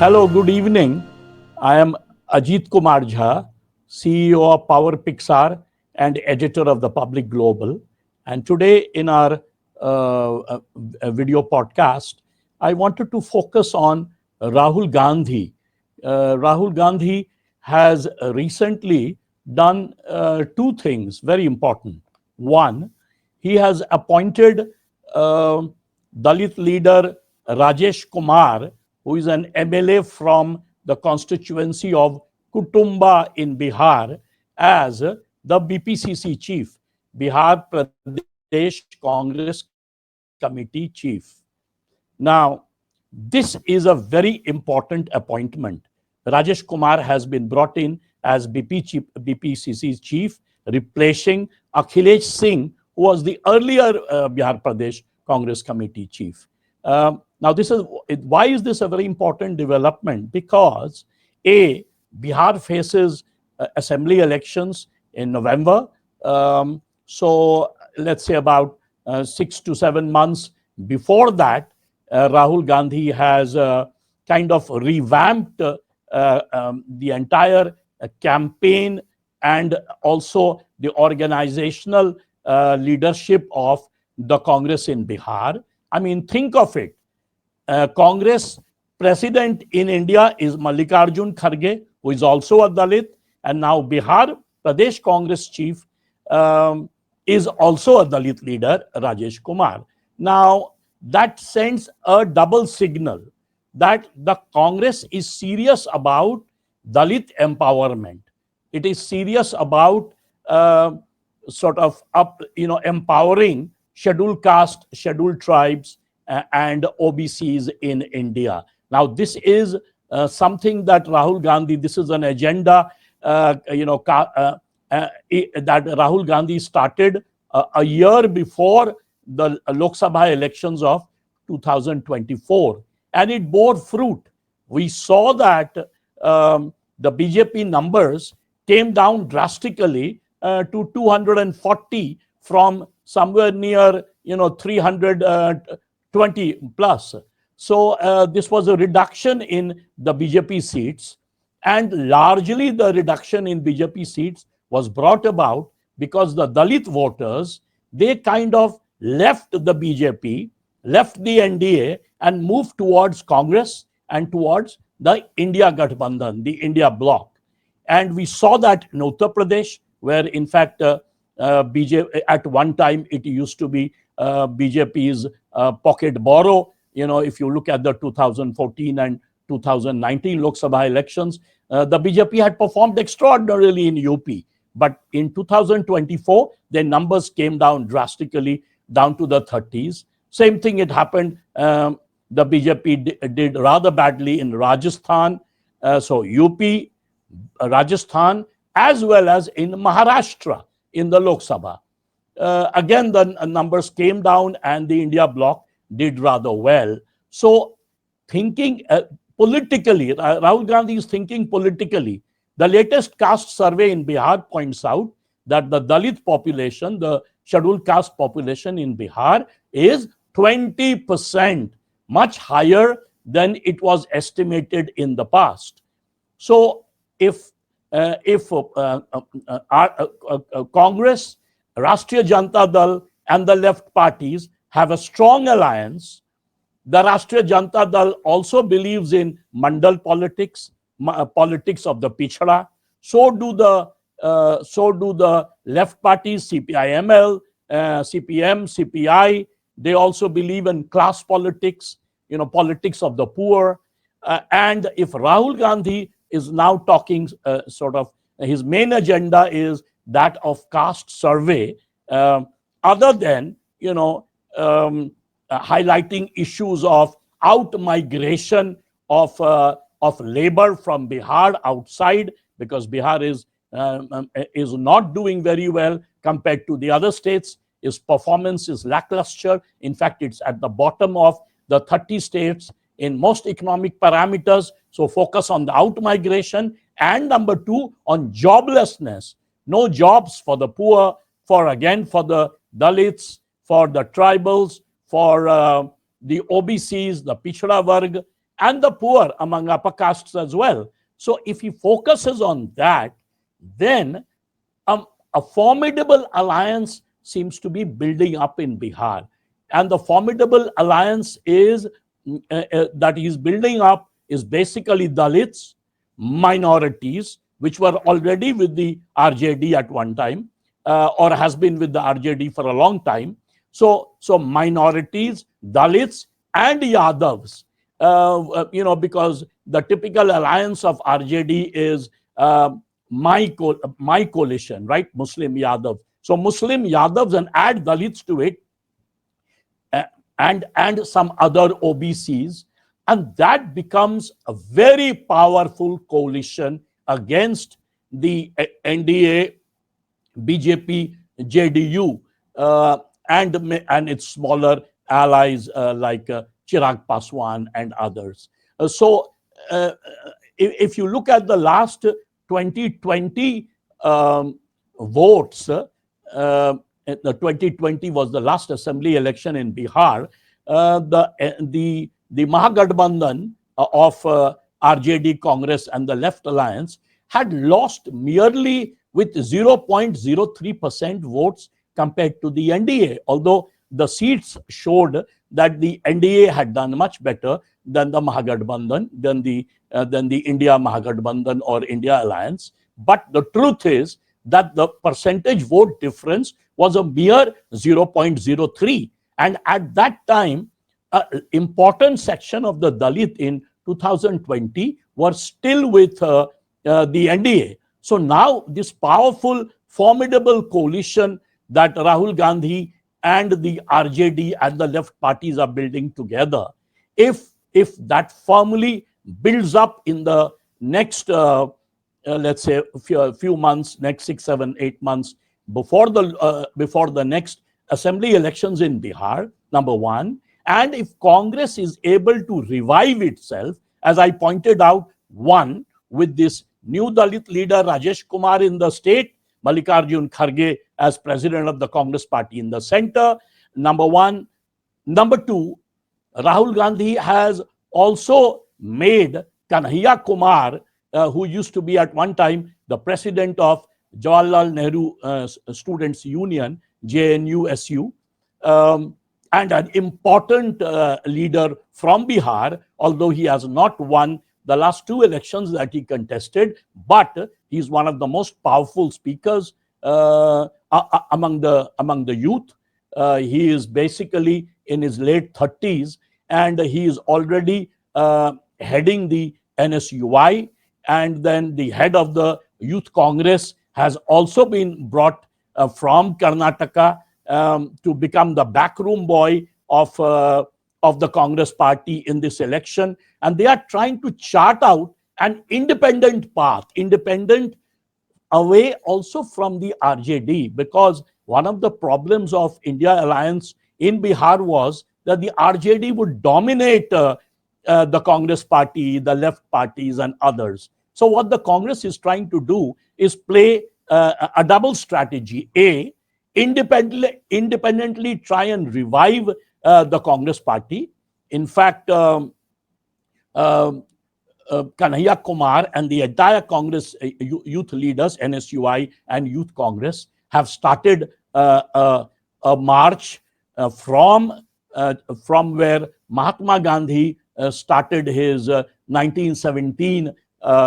Hello, good evening. I am Ajit Kumar Jha, CEO of Power Pixar and editor of the Public Global. And today in our video podcast, I wanted to focus on Rahul Gandhi. Rahul Gandhi has recently done two things very important. One, he has appointed uh, Dalit leader Rajesh Kumar, who is an MLA from the constituency of Kutumba in Bihar, as the BPCC chief, Bihar Pradesh Congress Committee chief. Now, this is a very important appointment. Rajesh Kumar has been brought in as BPCC chief, replacing Akhilesh Singh, who was the earlier Bihar Pradesh Congress Committee chief. Now, why is this a very important development? Because A, Bihar faces assembly elections in November. So let's say about 6 to 7 months before that, Rahul Gandhi has kind of revamped the entire campaign and also the organizational leadership of the Congress in Bihar. I mean, think of it. Congress president in India is Mallikarjun Kharge, who is also a Dalit, and now Bihar Pradesh Congress chief is also a Dalit leader, Rajesh Kumar. Now, that sends a double signal that the Congress is serious about Dalit empowerment. It is serious about empowering scheduled caste, scheduled tribes, and OBCs in India. Now, this is something that Rahul Gandhi, this is an agenda, that Rahul Gandhi started a year before the Lok Sabha elections of 2024, and it bore fruit. We saw that the BJP numbers came down drastically to 240 from somewhere near 320 plus. So this was a reduction in the BJP seats, and largely the reduction in BJP seats was brought about because the Dalit voters, they kind of left the BJP, left the NDA, and moved towards Congress and towards the India Gathbandhan, the India bloc. And we saw that in Uttar Pradesh, where in fact BJP at one time it used to be BJP's pocket borrow. If you look at the 2014 and 2019 Lok Sabha elections, the BJP had performed extraordinarily in UP. But in 2024, their numbers came down drastically, down to the 30s. Same thing, it happened. The BJP did rather badly in Rajasthan. So UP, Rajasthan, as well as in Maharashtra in the Lok Sabha. Again, the numbers came down and the India bloc did rather well. So thinking politically, Rahul Gandhi is thinking politically. The latest caste survey in Bihar points out that the Dalit population, the scheduled caste population in Bihar, is 20%, much higher than it was estimated in the past. So if Congress, Rashtriya Janata Dal, and the left parties have a strong alliance, the Rashtriya Janata Dal also believes in mandal politics, politics of the pichhada. So do the left parties, CPI-ML, CPM, CPI. They also believe in class politics, politics of the poor. And if Rahul Gandhi is now talking his main agenda is that of caste survey, other than highlighting issues of out-migration of labor from Bihar outside, because Bihar is not doing very well compared to the other states. Its performance is lackluster. In fact, it's at the bottom of the 30 states in most economic parameters. So focus on the out-migration, and number two, on joblessness. No jobs for the poor, for the Dalits, for the tribals, for the OBCs, the Pichhada Varg, and the poor among upper castes as well. So if he focuses on that, then a formidable alliance seems to be building up in Bihar. And the formidable alliance is that he's building up is basically Dalits, minorities, which were already with the RJD at one time, or has been with the RJD for a long time. So minorities, Dalits, and Yadavs, because the typical alliance of RJD is my coalition, right? Muslim Yadav. So Muslim Yadavs, and add Dalits to it, and some other OBCs, and that becomes a very powerful coalition against the NDA, BJP, JDU, and its smaller allies like Chirag Paswan and others. If you look at the last 2020 votes, the 2020 was the last assembly election in Bihar. The Mahagathbandhan of RJD, Congress, and the Left Alliance had lost merely with 0.03% votes compared to the NDA, although the seats showed that the NDA had done much better than the Mahagathbandhan, than the India Mahagathbandhan or India Alliance. But the truth is that the percentage vote difference was a mere 0.03. And at that time, an important section of the Dalit in 2020 were still with the NDA. So now this powerful, formidable coalition that Rahul Gandhi and the RJD and the left parties are building together, if that firmly builds up in the next, let's say, a few months, next 6, 7, 8 months, before the next assembly elections in Bihar, number one, and if Congress is able to revive itself, as I pointed out, one, with this new Dalit leader Rajesh Kumar in the state, Mallikarjun Kharge as president of the Congress party in the center, number one. Number two, Rahul Gandhi has also made Kanhaiya Kumar, who used to be at one time the president of Jawaharlal Nehru Students' Union, JNU-SU, and an important leader from Bihar, although he has not won the last 2 elections that he contested, but he's one of the most powerful speakers among the youth. He is basically in his late 30s, and he is already heading the NSUI, and then the head of the Youth Congress has also been brought from Karnataka to become the backroom boy of the Congress party in this election. And they are trying to chart out an independent path, independent away also from the RJD, because one of the problems of India Alliance in Bihar was that the RJD would dominate the Congress party, the left parties, and others. So what the Congress is trying to do is play a double strategy. A, independently try and revive the Congress party. In fact, Kanhaiya Kumar and the entire Congress youth leaders, NSUI and Youth Congress, have started a march from where Mahatma Gandhi started his 1917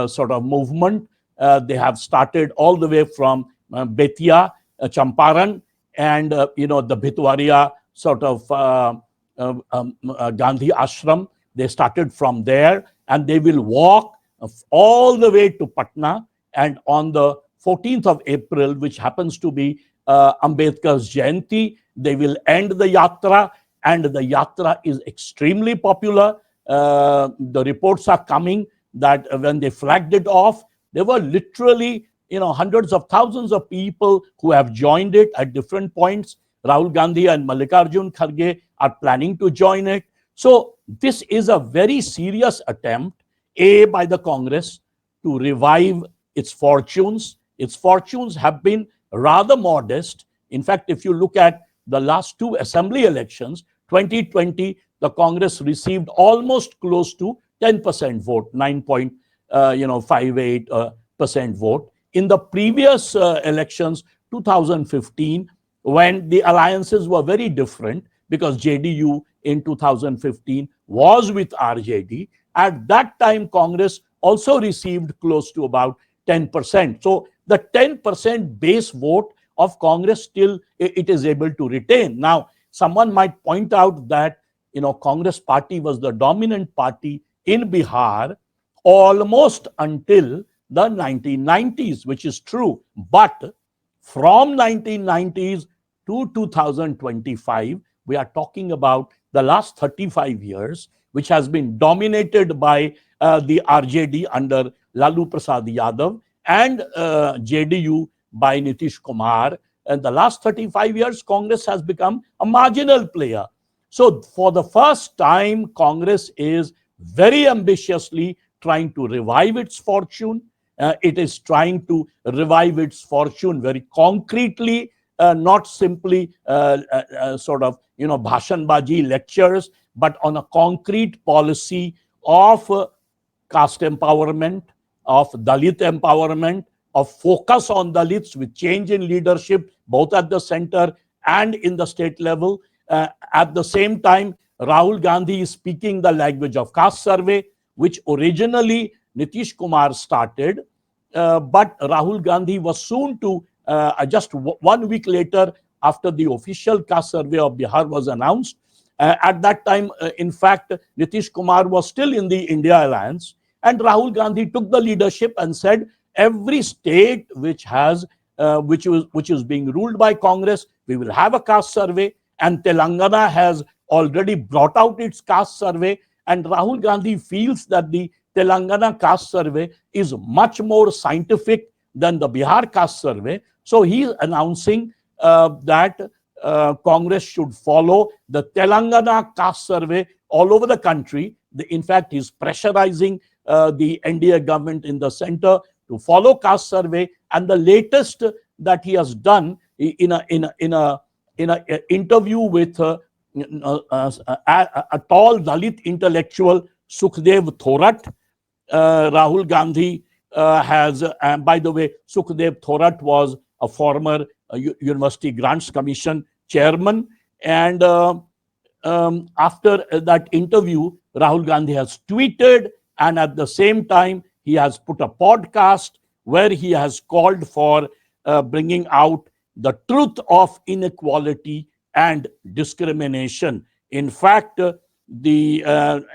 sort of movement. They have started all the way from Betia, Champaran, and the Bhitwaria sort of Gandhi ashram. They started from there, and they will walk all the way to Patna. And on the 14th of April, which happens to be Ambedkar's Jayanti, they will end the yatra, and the yatra is extremely popular. The reports are coming that when they flagged it off, there were literally hundreds of thousands of people who have joined it at different points. Rahul Gandhi and Mallikarjun Kharge are planning to join it. So this is a very serious attempt, by the Congress to revive its fortunes. Its fortunes have been rather modest. In fact, if you look at the last 2 assembly elections, 2020, the Congress received almost close to 10% vote, 9.58% vote. In the previous elections, 2015, when the alliances were very different, because JDU in 2015 was with RJD, at that time Congress also received close to about 10%. So the 10% base vote of Congress still it is able to retain. Now, someone might point out that Congress party was the dominant party in Bihar almost until the 1990s, which is true. But from 1990s to 2025, we are talking about the last 35 years, which has been dominated by the RJD under Lalu Prasad Yadav and JDU by Nitish Kumar. And the last 35 years, Congress has become a marginal player. So for the first time, Congress is very ambitiously trying to revive its fortune. It is trying to revive its fortune very concretely, not simply sort of, bhashanbaji lectures, but on a concrete policy of caste empowerment, of Dalit empowerment, of focus on Dalits with change in leadership, both at the center and in the state level. At the same time, Rahul Gandhi is speaking the language of Caste Survey, which originally Nitish Kumar started, but Rahul Gandhi was soon to, just 1 week later, after the official Caste Survey of Bihar was announced. At that time, in fact, Nitish Kumar was still in the India Alliance, and Rahul Gandhi took the leadership and said, every state which has, which is being ruled by Congress, we will have a Caste Survey, and Telangana has already brought out its Caste Survey, and Rahul Gandhi feels that the Telangana Caste Survey is much more scientific than the Bihar Caste Survey. So he is announcing that Congress should follow the Telangana Caste Survey all over the country. In fact, he's pressurizing the NDA government in the center to follow Caste Survey. And the latest that he has done in an interview with a tall Dalit intellectual, Sukhdev Thorat, Rahul Gandhi has, by the way, Sukhdev Thorat was a former University Grants Commission chairman. And after that interview, Rahul Gandhi has tweeted, and at the same time, he has put a podcast where he has called for bringing out the truth of inequality and discrimination. In fact, the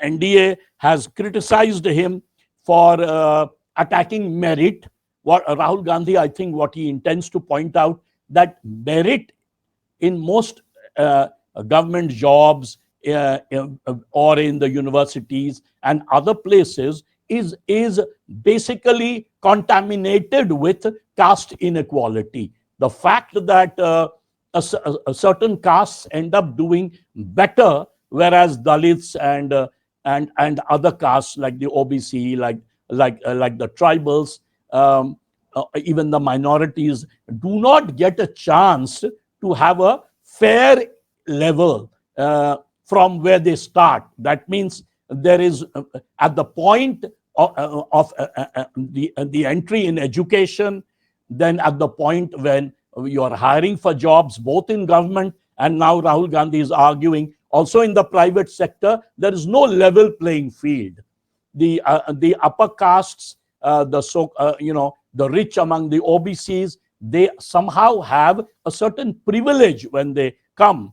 NDA has criticized him for attacking merit. What Rahul Gandhi, I think what he intends to point out, that merit in most government jobs or in the universities and other places is basically contaminated with caste inequality. The fact that a certain castes end up doing better, whereas Dalits and other castes like the OBC, like the tribals, even the minorities, do not get a chance to have a fair level from where they start. That means there is at the point of the entry in education, then at the point when you are hiring for jobs, both in government and now Rahul Gandhi is arguing also in the private sector, there is no level playing field. The upper castes, the rich among the OBCs, they somehow have a certain privilege when they come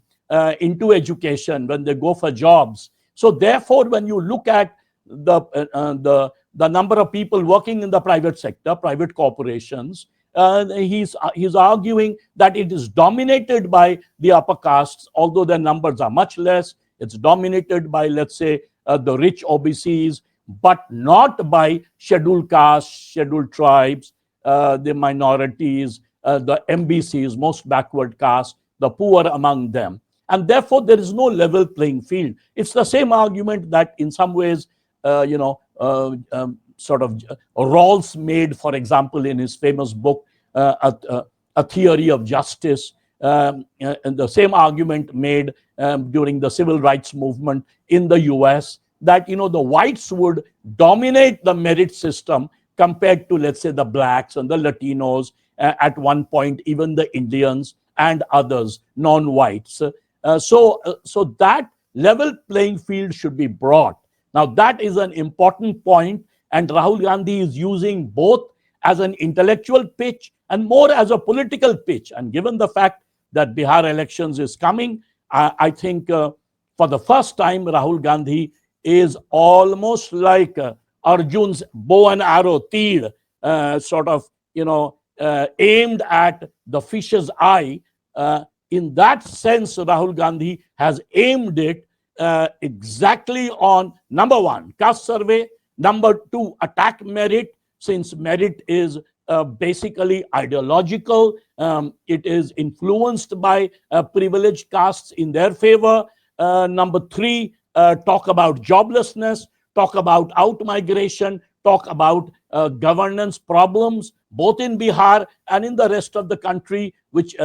into education, when they go for jobs. So therefore, when you look at the number of people working in the private sector, private corporations, he's arguing that it is dominated by the upper castes, although their numbers are much less. It's dominated by, let's say, the rich OBCs, but not by scheduled castes, scheduled tribes, the minorities, the MBCs, most backward castes, the poor among them. And therefore, there is no level playing field. It's the same argument that in some ways, sort of Rawls made, for example, in his famous book, A Theory of Justice, and the same argument made during the civil rights movement in the US, that, the whites would dominate the merit system compared to, let's say, the blacks and the Latinos, at one point, even the Indians and others, non-whites. So that level playing field should be brought. Now, that is an important point, and Rahul Gandhi is using both as an intellectual pitch and more as a political pitch. And given the fact that Bihar elections is coming, I think for the first time, Rahul Gandhi is almost like Arjun's bow and arrow, tir, sort of, aimed at the fish's eye. In that sense, Rahul Gandhi has aimed it exactly on, number one, caste survey, number two, attack merit, since merit is basically ideological. It is influenced by privileged castes in their favor. Number three, talk about joblessness, talk about out-migration, talk about governance problems, both in Bihar and in the rest of the country, which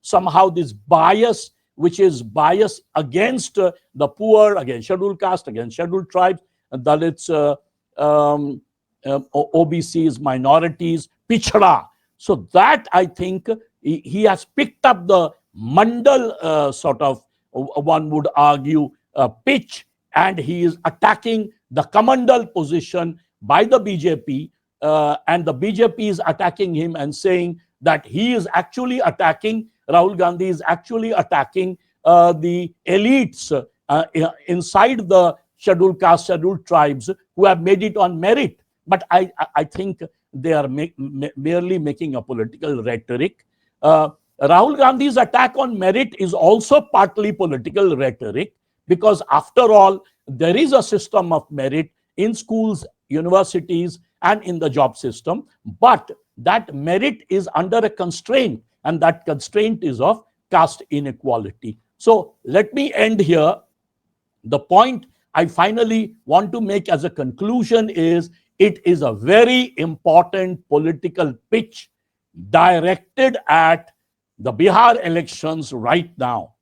somehow this bias, which is bias against the poor, against scheduled caste, against scheduled tribes, Dalits, OBCs, minorities, pichhada. So that, I think, he has picked up the Mandal sort of, one would argue, pitch, and he is attacking the Kamandal position by the BJP, and the BJP is attacking him and saying that he is actually attacking, Rahul Gandhi is actually attacking the elites inside the scheduled caste, scheduled tribes who have made it on merit. But I think they are merely making a political rhetoric. Rahul Gandhi's attack on merit is also partly political rhetoric, because after all, there is a system of merit in schools, universities, and in the job system, but that merit is under a constraint, and that constraint is of caste inequality. So let me end here. The point I finally want to make as a conclusion is, it is a very important political pitch directed at the Bihar elections right now.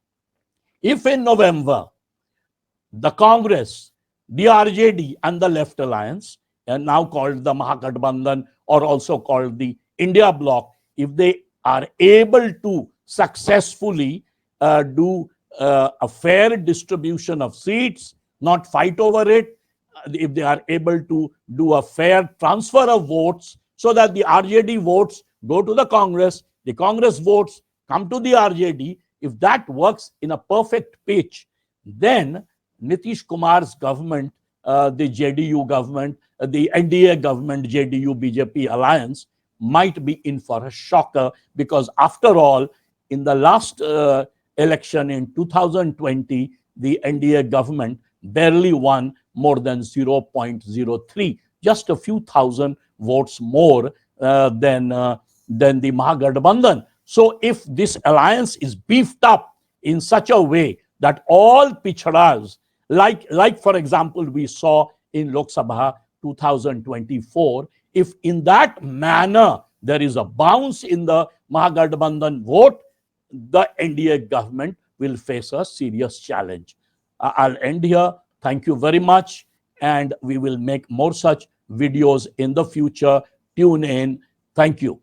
If in November, the Congress, the RJD, and the Left Alliance, and now called the Mahagathbandhan, or also called the India Bloc, if they are able to successfully do a fair distribution of seats, not fight over it, if they are able to do a fair transfer of votes, so that the RJD votes go to the Congress votes come to the RJD, if that works in a perfect pitch, then Nitish Kumar's government, the JDU government, the NDA government, JDU BJP alliance, might be in for a shocker, because after all, in the last election in 2020, the NDA government barely won more than 0.03, just a few thousand votes more than the Mahagathbandhan. So if this alliance is beefed up in such a way that all pichhadas, like for example, we saw in Lok Sabha 2024, if in that manner there is a bounce in the Mahagathbandhan vote, the NDA government will face a serious challenge. I'll end here. Thank you very much, and we will make more such videos in the future. Tune in. Thank you.